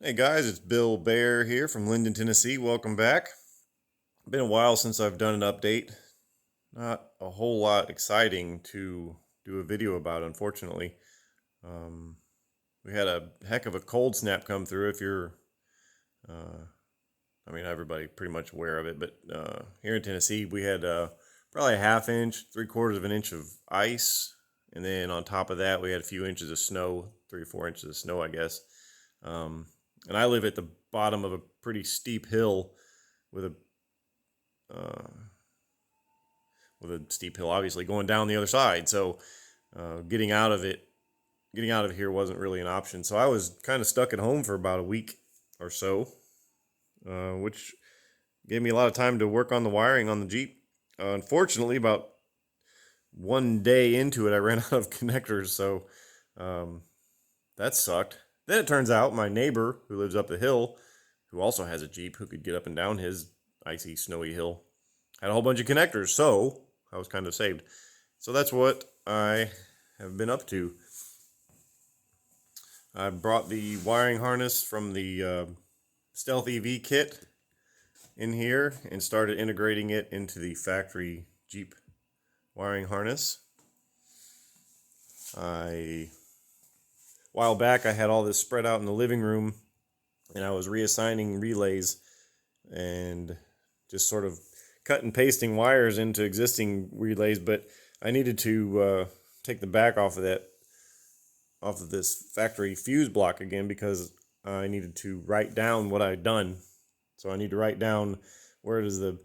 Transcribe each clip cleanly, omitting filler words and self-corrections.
Hey guys, it's Bill Bear here from Linden, Tennessee. Welcome back. Been a while since I've done an update. Not a whole lot exciting to do a video about, unfortunately. Um, we had a heck of a cold snap come through. If you're, everybody pretty much aware of it, but here in Tennessee, we had probably a half inch, 3/4 of an inch of ice, and then on top of that, we had a few inches of snow, 3 or 4 inches of snow, I guess. Um, and I live at the bottom of a pretty steep hill with a uh, steep hill, obviously going down the other side. So getting out of here wasn't really an option. So I was kind of stuck at home for about a week or so, which gave me a lot of time to work on the wiring on the Jeep. Unfortunately, about one day into it, I ran out of connectors, so that sucked. Then it turns out my neighbor who lives up the hill, who also has a Jeep who could get up and down his icy, snowy hill, had a whole bunch of connectors, so I was kind of saved. So that's what I have been up to. I brought the wiring harness from the StealthEV kit in here and started integrating it into the factory Jeep wiring harness. A while back I had all this spread out in the living room and I was reassigning relays and just sort of cut and pasting wires into existing relays, but I needed to take the back off of this factory fuse block again because I needed to write down what I'd done. So I need to write down where does the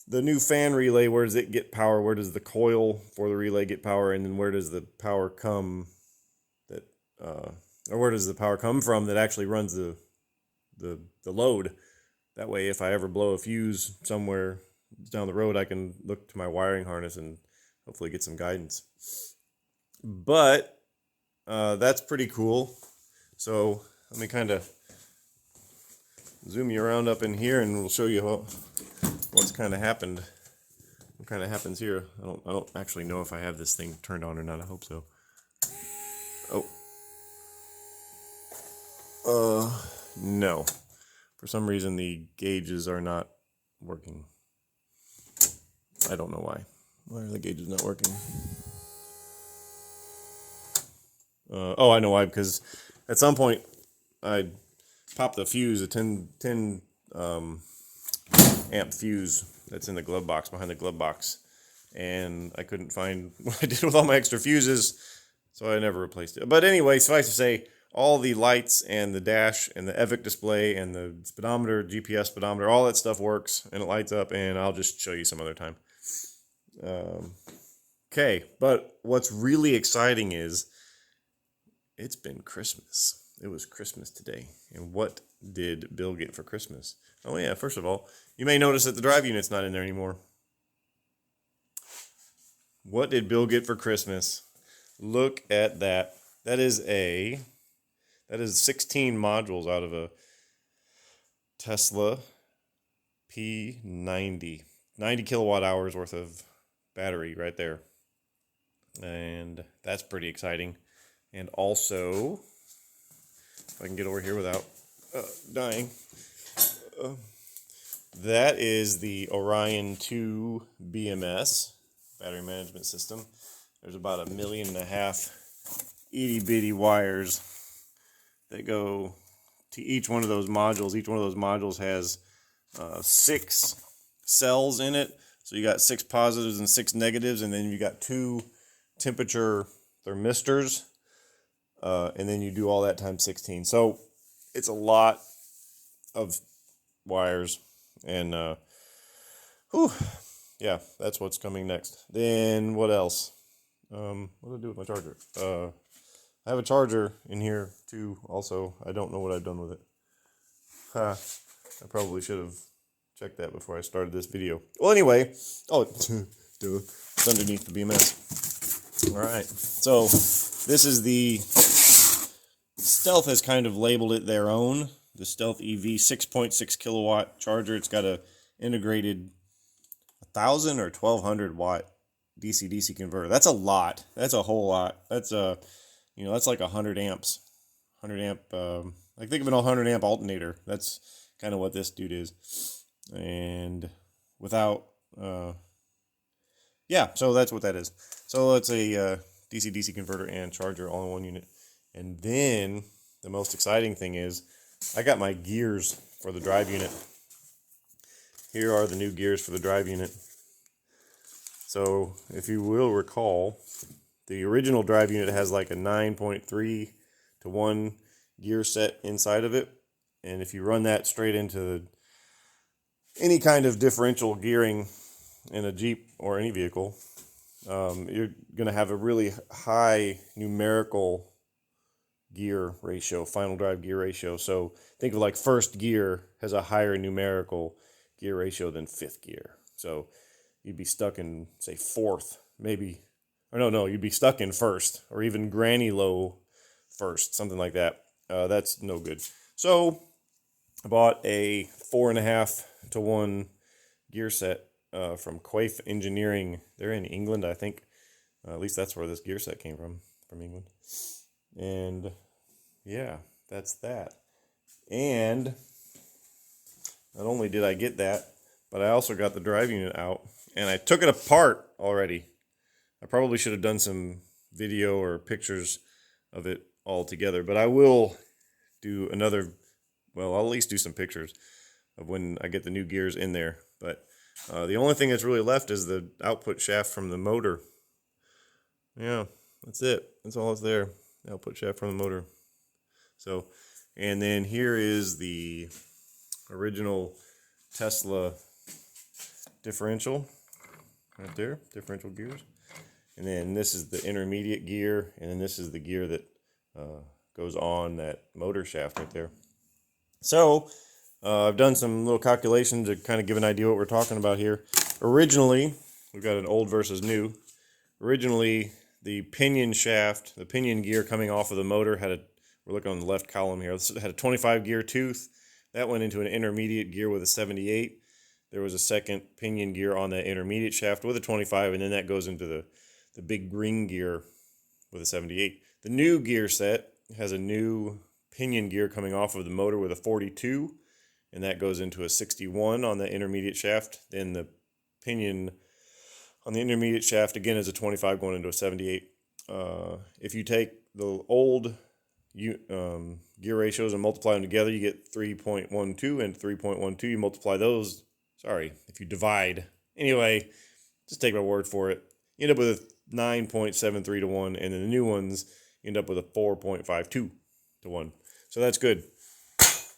new fan relay, where does it get power, where does the coil for the relay get power, and then where does the power come that or where does the power come from that actually runs the load. That way, if I ever blow a fuse somewhere down the road, I can look to my wiring harness and hopefully get some guidance. But that's pretty cool. So let me kind of zoom you around up in here, and we'll show you what's kind of happened. What kind of happens here? I don't actually know if I have this thing turned on or not. I hope so. No. For some reason, the gauges are not working. I don't know why. Why are the gauges not working? Oh, I know why. Because at some point, I popped the fuse, a 10 amp fuse that's in the glove box, behind the glove box. And I couldn't find what I did with all my extra fuses, so I never replaced it. But anyway, suffice to say, all the lights and the dash and the EVIC display and the speedometer, GPS speedometer, all that stuff works and it lights up, and I'll just show you some other time. Okay, but what's really exciting is it's been Christmas. It was Christmas today. And what did Bill get for Christmas? Oh yeah, first of all, you may notice that the drive unit's not in there anymore. What did Bill get for Christmas? Look at that. That is 16 modules out of a Tesla P90. 90 kilowatt hours worth of battery right there. And that's pretty exciting. And also, if I can get over here without dying, that is the Orion2 BMS battery management system. There's about 1.5 million itty bitty wires that go to each one of those modules. Each one of those modules has 6 cells in it. So you got 6 positives and 6 negatives, and then you got 2 temperature thermistors, and then you do all that times 16. So it's a lot of wires, and yeah, that's what's coming next. Then what else? What do I do with my charger? I have a charger in here too. Also, I don't know what I've done with it. I probably should have checked that before I started this video. Well, anyway, it's underneath the BMS. All right, so this is the Stealth has kind of labeled it their own. The StealthEV 6.6 kilowatt charger. It's got a integrated 1,000 or 1,200 watt DCDC converter. That's a lot. That's a whole lot. That's that's like 100 amps, 100 amp, like think of an 100 amp alternator. That's kind of what this dude is. And without, yeah, so that's what that is. So it's a DC-DC converter and charger all in one unit. And then the most exciting thing is I got my gears for the drive unit. Here are the new gears for the drive unit. So if you will recall, the original drive unit has like a 9.3 to 1 gear set inside of it. And if you run that straight into any kind of differential gearing in a Jeep or any vehicle, you're going to have a really high numerical gear ratio, final drive gear ratio. So think of like first gear has a higher numerical gear ratio than fifth gear. So you'd be stuck in, say, fourth, maybe, or no, you'd be stuck in first, or even granny low first, something like that. That's no good. So I bought a 4.5 to 1 gear set from Quaife Engineering. They're in England, I think. At least that's where this gear set came from England. And yeah, that's that. And not only did I get that, but I also got the drive unit out, and I took it apart already. I probably should have done some video or pictures of it all together, but I will do another, well, I'll at least do some pictures of when I get the new gears in there. But the only thing that's really left is the output shaft from the motor. Yeah, that's it. That's all that's there. The output shaft from the motor. So, and then here is the original Tesla differential right there, differential gears. And then this is the intermediate gear, and then this is the gear that goes on that motor shaft right there. So I've done some little calculations to kind of give an idea what we're talking about here. Originally, we've got an old versus new. Originally, the pinion shaft, the pinion gear coming off of the motor had a, we're looking on the left column here, this had a 25 gear tooth. That went into an intermediate gear with a 78. There was a second pinion gear on that intermediate shaft with a 25, and then that goes into the big green gear with a 78. The new gear set has a new pinion gear coming off of the motor with a 42, and that goes into a 61 on the intermediate shaft. Then the pinion on the intermediate shaft again is a 25 going into a 78. If you take the old gear ratios and multiply them together, you get 3.12 and 3.12. You multiply those, if you divide. Anyway, just take my word for it. You end up with a 9.73 to 1, and then the new ones end up with a 4.52 to 1. So that's good.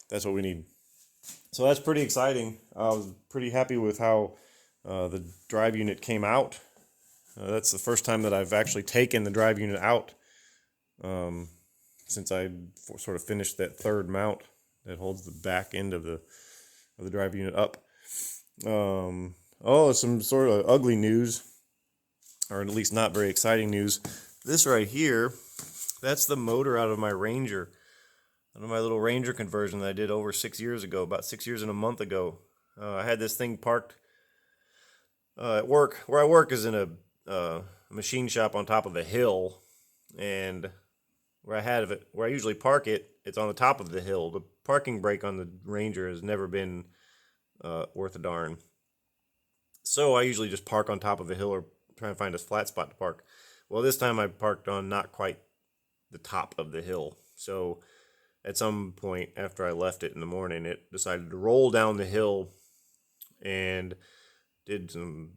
That's what we need. So that's pretty exciting. I was pretty happy with how the drive unit came out. That's the first time that I've actually taken the drive unit out since I sort of finished that third mount that holds the back end of the drive unit up. Some sort of ugly news, or at least not very exciting news. This right here, that's the motor out of my Ranger, out of my little Ranger conversion that I did over 6 years ago, about 6 years and a month ago. I had this thing parked at work. Where I work is in a machine shop on top of a hill, and where I usually park it, it's on the top of the hill. The parking brake on the Ranger has never been worth a darn. So I usually just park on top of a hill or try and find a flat spot to park. Well, this time I parked on not quite the top of the hill. So at some point after I left it in the morning, it decided to roll down the hill and did some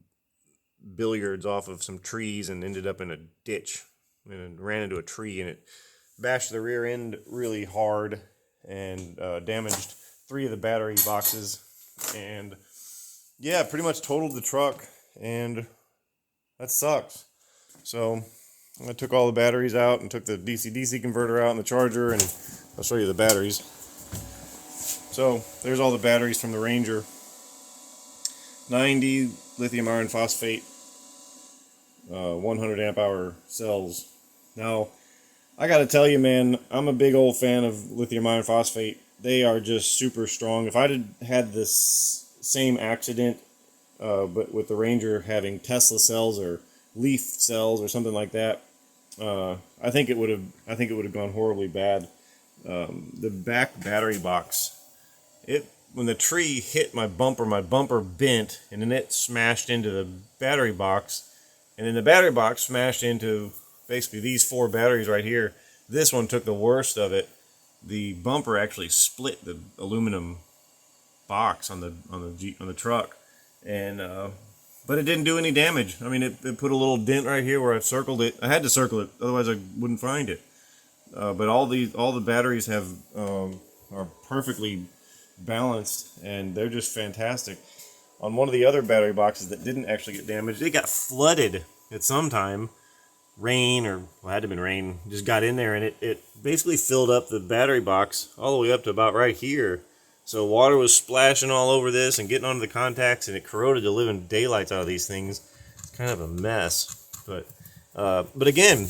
billiards off of some trees and ended up in a ditch and ran into a tree, and it bashed the rear end really hard and damaged 3 of the battery boxes, and yeah, pretty much totaled the truck, and that sucks. So I took all the batteries out and took the DC-DC converter out and the charger, and I'll show you the batteries. So there's all the batteries from the Ranger. 90 lithium iron phosphate, 100 amp hour cells. Now, I gotta tell you, man, I'm a big old fan of lithium iron phosphate. They are just super strong. If I'd had this same accident, but with the Ranger having Tesla cells or Leaf cells or something like that, I think it would have gone horribly bad. the back battery box. When the tree hit my bumper bent, and then it smashed into the battery box, and then the battery box smashed into basically these 4 batteries right here. This one took the worst of it. The bumper actually split the aluminum box on the truck, and but it didn't do any damage. I mean, it put a little dent right here where I circled it. I had to circle it, otherwise I wouldn't find it. But all the batteries are perfectly balanced, and they're just fantastic. On one of the other battery boxes that didn't actually get damaged, it got flooded at some time. Rain, or well, it had to have been rain, just got in there, and it basically filled up the battery box all the way up to about right here. So water was splashing all over this and getting onto the contacts, and it corroded the living daylights out of these things. It's kind of a mess. But again,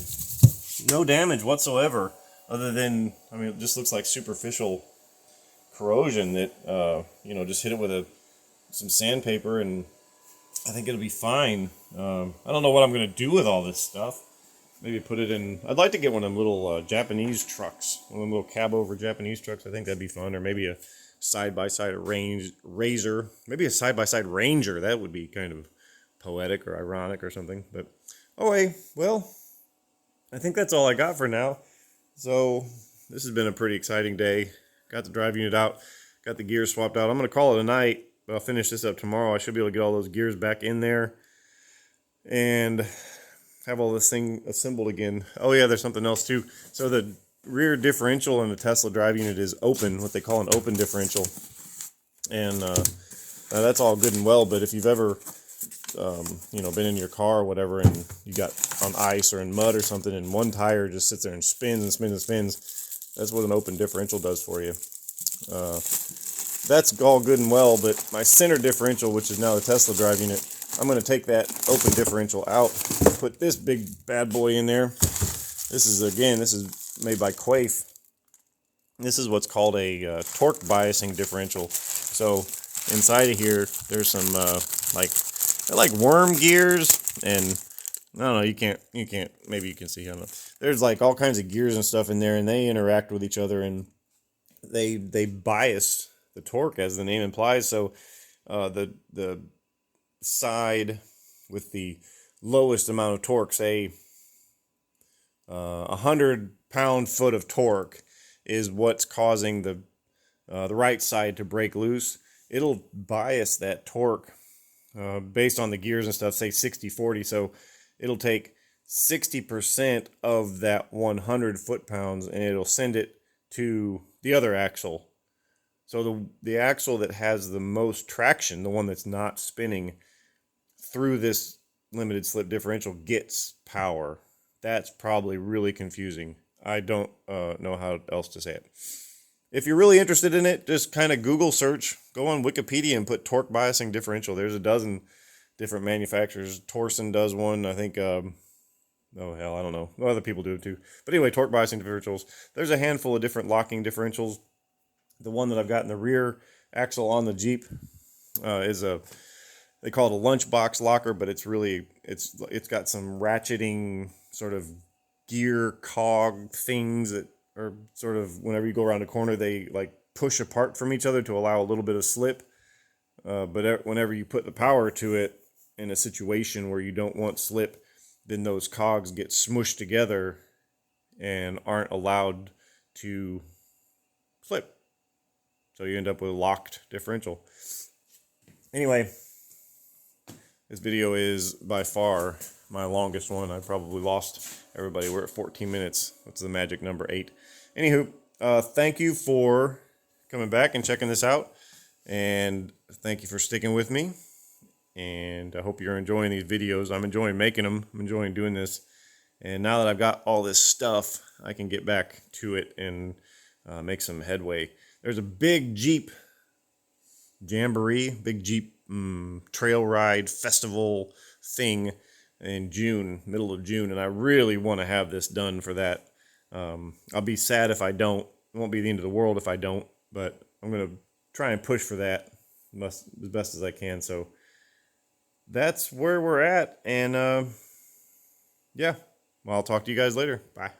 no damage whatsoever, other than, I mean, it just looks like superficial corrosion that, just hit it with some sandpaper, and I think it'll be fine. I don't know what I'm going to do with all this stuff. Maybe put it in, I'd like to get one of them little Japanese trucks, one of them little cab-over Japanese trucks. I think that'd be fun, or maybe a side-by-side Razor, maybe a side-by-side Ranger. That would be kind of poetic or ironic or something. But well, I think that's all I got for now. So this has been a pretty exciting day. Got the drive unit out, got the gears swapped out. I'm going to call it a night, but I'll finish this up tomorrow. I should be able to get all those gears back in there and have all this thing assembled again. Oh yeah, there's something else too. So the rear differential in the Tesla drive unit is open, what they call an open differential. And that's all good and well, but if you've ever been in your car or whatever, and you got on ice or in mud or something, and one tire just sits there and spins and spins and spins, that's what an open differential does for you. That's all good and well, but my center differential, which is now the Tesla drive unit, I'm going to take that open differential out, put this big bad boy in there. This is made by Quaife. This is what's called a torque biasing differential. So inside of here, there's some they're like worm gears, and I don't know, you can't, maybe you can see, I don't know. There's like all kinds of gears and stuff in there, and they interact with each other, and they bias the torque, as the name implies. So the side with the lowest amount of torque, say 100 pound-foot of torque, is what's causing the right side to break loose. It'll bias that torque based on the gears and stuff, say 60-40. So it'll take 60% of that 100 foot-pounds, and it'll send it to the other axle. So the axle that has the most traction, the one that's not spinning through this limited slip differential, gets power. That's probably really confusing. I don't know how else to say it. If you're really interested in it, just kind of Google search, go on Wikipedia and put torque biasing differential. There's a dozen different manufacturers. Torsen does one, I think. Oh hell, I don't know. Other people do it too. But anyway, torque biasing differentials. There's a handful of different locking differentials. The one that I've got in the rear axle on the Jeep is they call it a lunchbox locker, but it's got some ratcheting sort of gear cog things that are sort of, whenever you go around a corner, they like push apart from each other to allow a little bit of slip. But whenever you put the power to it in a situation where you don't want slip, then those cogs get smushed together and aren't allowed to slip. So you end up with a locked differential. Anyway, this video is by far my longest one. I probably lost everybody. We're at 14 minutes. What's the magic number? 8. Anywho, thank you for coming back and checking this out. And thank you for sticking with me. And I hope you're enjoying these videos. I'm enjoying making them. I'm enjoying doing this. And now that I've got all this stuff, I can get back to it and make some headway. There's a big Jeep jamboree, big Jeep trail ride festival thing in June, middle of June, and I really want to have this done for that. I'll be sad if I don't. It won't be the end of the world if I don't, but I'm going to try and push for that as best as I can. So that's where we're at, and yeah, well, I'll talk to you guys later. Bye.